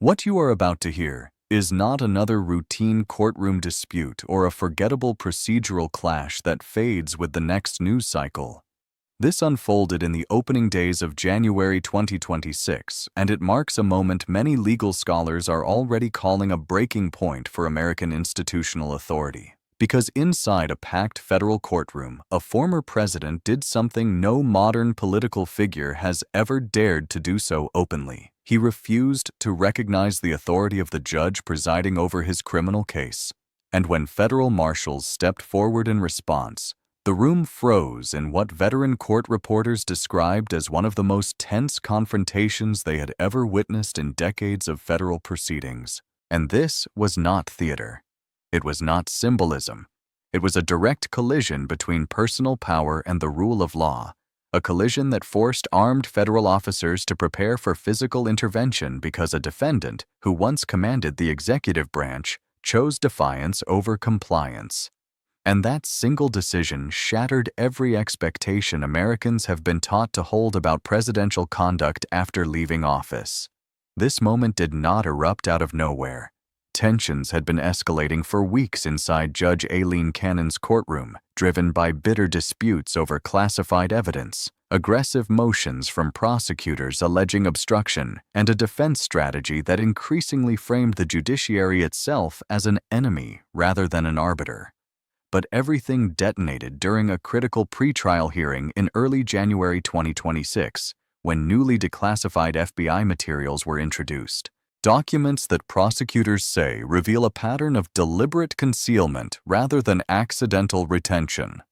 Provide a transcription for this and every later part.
What you are about to hear is not another routine courtroom dispute or a forgettable procedural clash that fades with the next news cycle. This unfolded in the opening days of January 2026, and it marks a moment many legal scholars are already calling a breaking point for American institutional authority. Because inside a packed federal courtroom, a former president did something no modern political figure has ever dared to do so openly. He refused to recognize the authority of the judge presiding over his criminal case. And when federal marshals stepped forward in response, the room froze in what veteran court reporters described as one of the most tense confrontations they had ever witnessed in decades of federal proceedings. And this was not theater. It was not symbolism. It was a direct collision between personal power and the rule of law, a collision that forced armed federal officers to prepare for physical intervention because a defendant, who once commanded the executive branch, chose defiance over compliance. And that single decision shattered every expectation Americans have been taught to hold about presidential conduct after leaving office. This moment did not erupt out of nowhere. Tensions had been escalating for weeks inside Judge Aileen Cannon's courtroom, driven by bitter disputes over classified evidence, aggressive motions from prosecutors alleging obstruction, and a defense strategy that increasingly framed the judiciary itself as an enemy rather than an arbiter. But everything detonated during a critical pretrial hearing in early January 2026, when newly declassified FBI materials were introduced. Documents that prosecutors say reveal a pattern of deliberate concealment rather than accidental retention.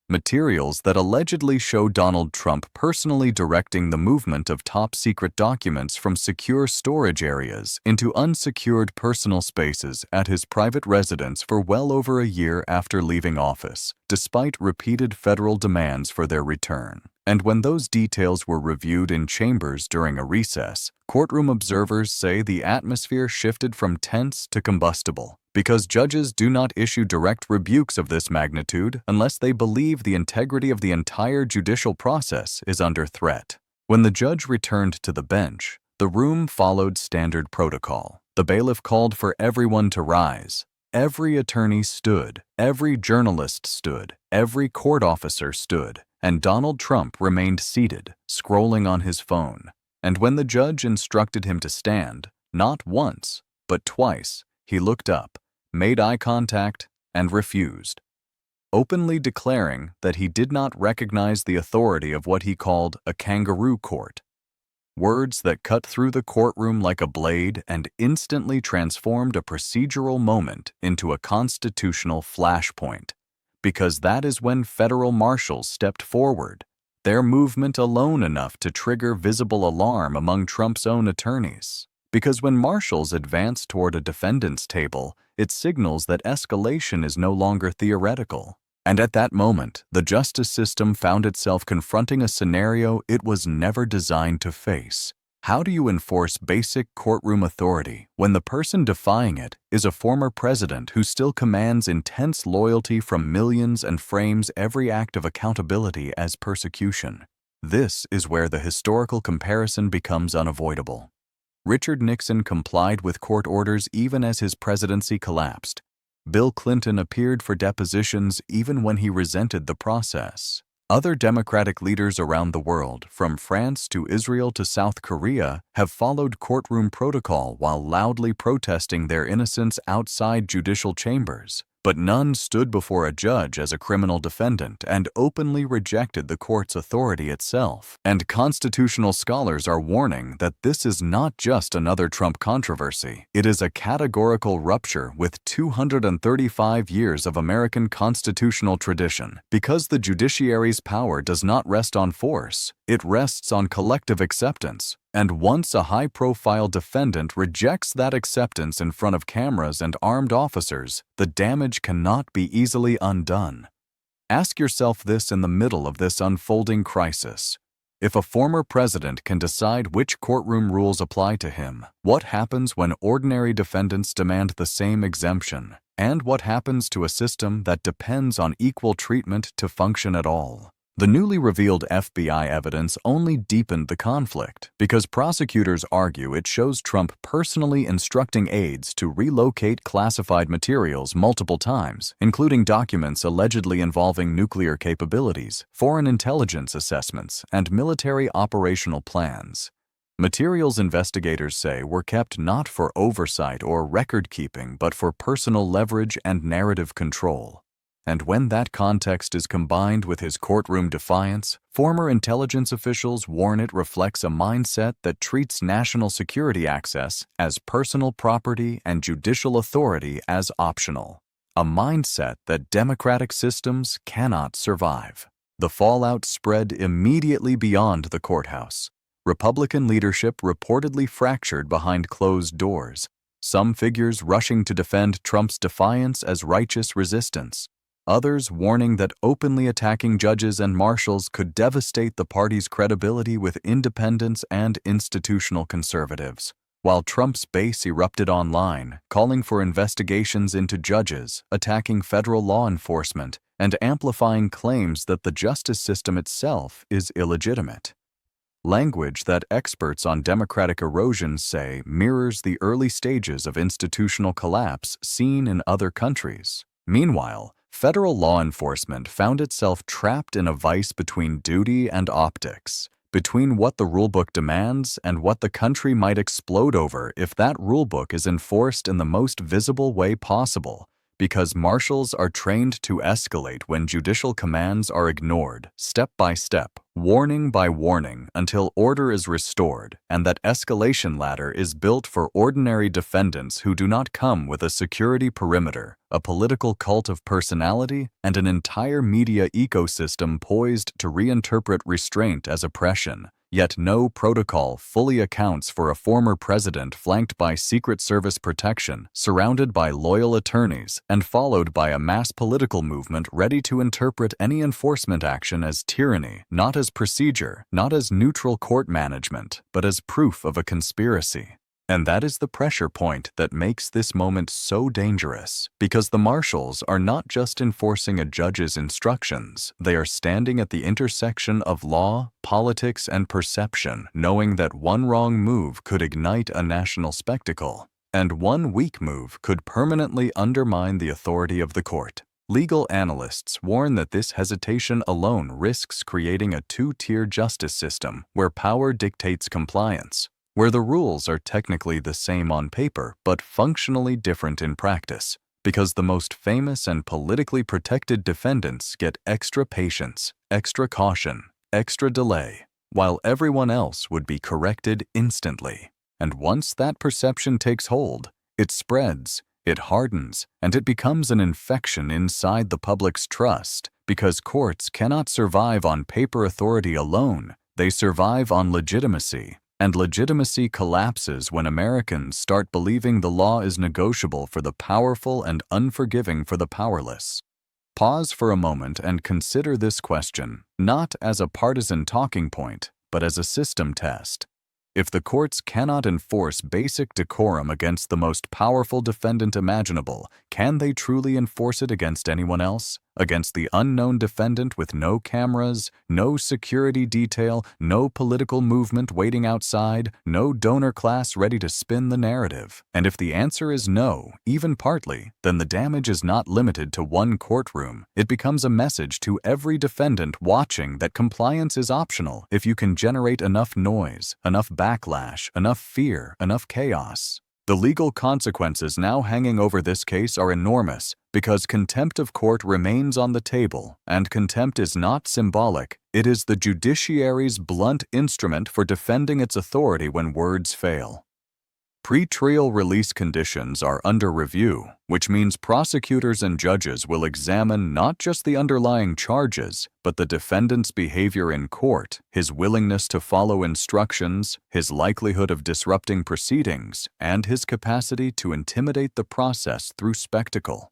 Materials that allegedly show Donald Trump personally directing the movement of top-secret documents from secure storage areas into unsecured personal spaces at his private residence for well over a year after leaving office, despite repeated federal demands for their return. And when those details were reviewed in chambers during a recess, courtroom observers say the atmosphere shifted from tense to combustible, because judges do not issue direct rebukes of this magnitude unless they believe the integrity of the entire judicial process is under threat. When the judge returned to the bench, the room followed standard protocol. The bailiff called for everyone to rise. Every attorney stood, every journalist stood, every court officer stood, and Donald Trump remained seated, scrolling on his phone. And when the judge instructed him to stand, not once, but twice, he looked up, made eye contact, and refused, openly declaring that he did not recognize the authority of what he called a kangaroo court. Words that cut through the courtroom like a blade and instantly transformed a procedural moment into a constitutional flashpoint. Because that is when federal marshals stepped forward, their movement alone enough to trigger visible alarm among Trump's own attorneys. Because when marshals advance toward a defendant's table, it signals that escalation is no longer theoretical. And at that moment, the justice system found itself confronting a scenario it was never designed to face. How do you enforce basic courtroom authority when the person defying it is a former president who still commands intense loyalty from millions and frames every act of accountability as persecution? This is where the historical comparison becomes unavoidable. Richard Nixon complied with court orders even as his presidency collapsed. Bill Clinton appeared for depositions even when he resented the process. Other Democratic leaders around the world, from France to Israel to South Korea, have followed courtroom protocol while loudly protesting their innocence outside judicial chambers. But none stood before a judge as a criminal defendant and openly rejected the court's authority itself. And constitutional scholars are warning that this is not just another Trump controversy. It is a categorical rupture with 235 years of American constitutional tradition. Because the judiciary's power does not rest on force, it rests on collective acceptance. And once a high-profile defendant rejects that acceptance in front of cameras and armed officers, the damage cannot be easily undone. Ask yourself this in the middle of this unfolding crisis. If a former president can decide which courtroom rules apply to him, what happens when ordinary defendants demand the same exemption? And what happens to a system that depends on equal treatment to function at all? The newly revealed FBI evidence only deepened the conflict because prosecutors argue it shows Trump personally instructing aides to relocate classified materials multiple times, including documents allegedly involving nuclear capabilities, foreign intelligence assessments, and military operational plans. Materials investigators say were kept not for oversight or record-keeping but for personal leverage and narrative control. And when that context is combined with his courtroom defiance, former intelligence officials warn it reflects a mindset that treats national security access as personal property and judicial authority as optional. A mindset that democratic systems cannot survive. The fallout spread immediately beyond the courthouse. Republican leadership reportedly fractured behind closed doors, some figures rushing to defend Trump's defiance as righteous resistance. Others warning that openly attacking judges and marshals could devastate the party's credibility with independents and institutional conservatives, while Trump's base erupted online, calling for investigations into judges, attacking federal law enforcement, and amplifying claims that the justice system itself is illegitimate. Language that experts on democratic erosion say mirrors the early stages of institutional collapse seen in other countries. Meanwhile, federal law enforcement found itself trapped in a vice between duty and optics, between what the rulebook demands and what the country might explode over if that rulebook is enforced in the most visible way possible, because marshals are trained to escalate when judicial commands are ignored, step by step, warning by warning, until order is restored, and that escalation ladder is built for ordinary defendants who do not come with a security perimeter, a political cult of personality, and an entire media ecosystem poised to reinterpret restraint as oppression. Yet no protocol fully accounts for a former president flanked by Secret Service protection, surrounded by loyal attorneys, and followed by a mass political movement ready to interpret any enforcement action as tyranny, not as procedure, not as neutral court management, but as proof of a conspiracy. And that is the pressure point that makes this moment so dangerous, because the marshals are not just enforcing a judge's instructions, they are standing at the intersection of law, politics, and perception, knowing that one wrong move could ignite a national spectacle, and one weak move could permanently undermine the authority of the court. Legal analysts warn that this hesitation alone risks creating a two-tier justice system where power dictates compliance, where the rules are technically the same on paper but functionally different in practice, because the most famous and politically protected defendants get extra patience, extra caution, extra delay, while everyone else would be corrected instantly. And once that perception takes hold, it spreads, it hardens, and it becomes an infection inside the public's trust, because courts cannot survive on paper authority alone, they survive on legitimacy. And legitimacy collapses when Americans start believing the law is negotiable for the powerful and unforgiving for the powerless. Pause for a moment and consider this question, not as a partisan talking point, but as a system test. If the courts cannot enforce basic decorum against the most powerful defendant imaginable, can they truly enforce it against anyone else? Against the unknown defendant with no cameras, no security detail, no political movement waiting outside, no donor class ready to spin the narrative? And if the answer is no, even partly, then the damage is not limited to one courtroom. It becomes a message to every defendant watching that compliance is optional if you can generate enough noise, enough backlash, enough fear, enough chaos. The legal consequences now hanging over this case are enormous because contempt of court remains on the table, and contempt is not symbolic. It is the judiciary's blunt instrument for defending its authority when words fail. Pre-trial release conditions are under review, which means prosecutors and judges will examine not just the underlying charges, but the defendant's behavior in court, his willingness to follow instructions, his likelihood of disrupting proceedings, and his capacity to intimidate the process through spectacle.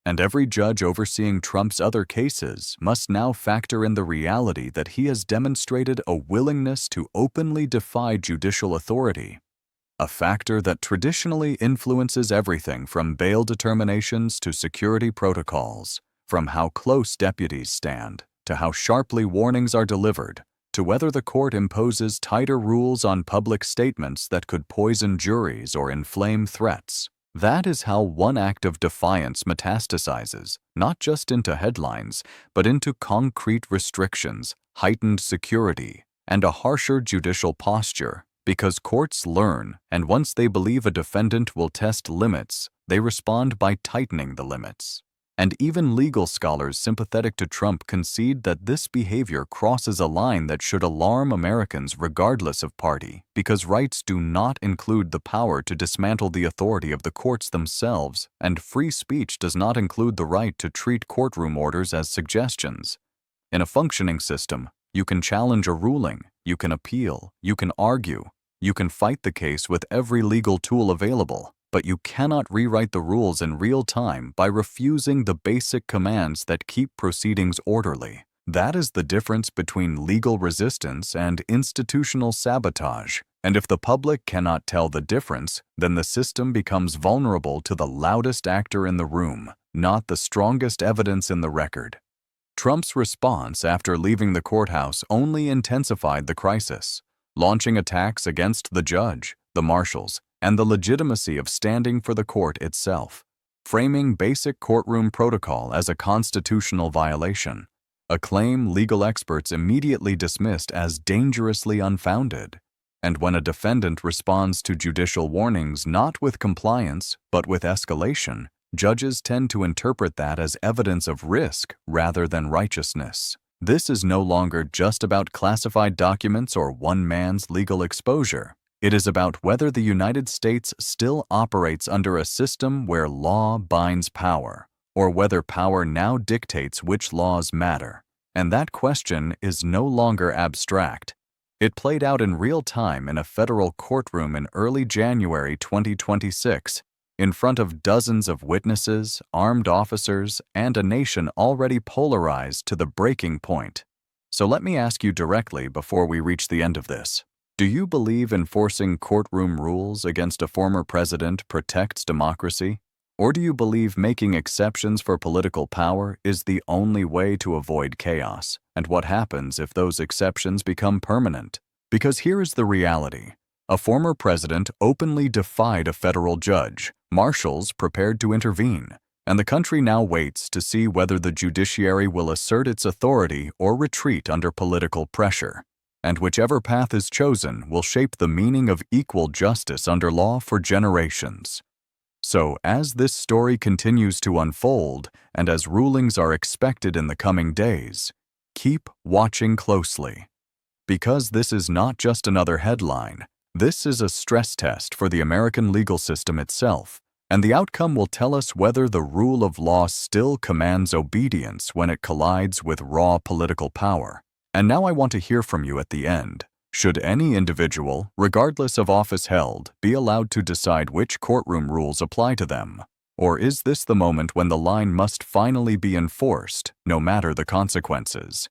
And every judge overseeing Trump's other cases must now factor in the reality that he has demonstrated a willingness to openly defy judicial authority. A factor that traditionally influences everything from bail determinations to security protocols, from how close deputies stand, to how sharply warnings are delivered, to whether the court imposes tighter rules on public statements that could poison juries or inflame threats. That is how one act of defiance metastasizes, not just into headlines, but into concrete restrictions, heightened security, and a harsher judicial posture. Because courts learn, and once they believe a defendant will test limits, they respond by tightening the limits. And even legal scholars sympathetic to Trump concede that this behavior crosses a line that should alarm Americans regardless of party, because rights do not include the power to dismantle the authority of the courts themselves, and free speech does not include the right to treat courtroom orders as suggestions. In a functioning system, you can challenge a ruling, you can appeal, you can argue, you can fight the case with every legal tool available. But you cannot rewrite the rules in real time by refusing the basic commands that keep proceedings orderly. That is the difference between legal resistance and institutional sabotage. And if the public cannot tell the difference, then the system becomes vulnerable to the loudest actor in the room, not the strongest evidence in the record. Trump's response after leaving the courthouse only intensified the crisis, launching attacks against the judge, the marshals, and the legitimacy of standing for the court itself, framing basic courtroom protocol as a constitutional violation, a claim legal experts immediately dismissed as dangerously unfounded. And when a defendant responds to judicial warnings not with compliance but with escalation, judges tend to interpret that as evidence of risk rather than righteousness. This is no longer just about classified documents or one man's legal exposure. It is about whether the United States still operates under a system where law binds power, or whether power now dictates which laws matter. And that question is no longer abstract. It played out in real time in a federal courtroom in early January 2026, in front of dozens of witnesses, armed officers, and a nation already polarized to the breaking point. So let me ask you directly before we reach the end of this. Do you believe enforcing courtroom rules against a former president protects democracy? Or do you believe making exceptions for political power is the only way to avoid chaos? And what happens if those exceptions become permanent? Because here is the reality. A former president openly defied a federal judge, marshals prepared to intervene, and the country now waits to see whether the judiciary will assert its authority or retreat under political pressure. And whichever path is chosen will shape the meaning of equal justice under law for generations. So, as this story continues to unfold, and as rulings are expected in the coming days, keep watching closely. Because this is not just another headline, this is a stress test for the American legal system itself, and the outcome will tell us whether the rule of law still commands obedience when it collides with raw political power. And now I want to hear from you at the end. Should any individual, regardless of office held, be allowed to decide which courtroom rules apply to them? Or is this the moment when the line must finally be enforced, no matter the consequences?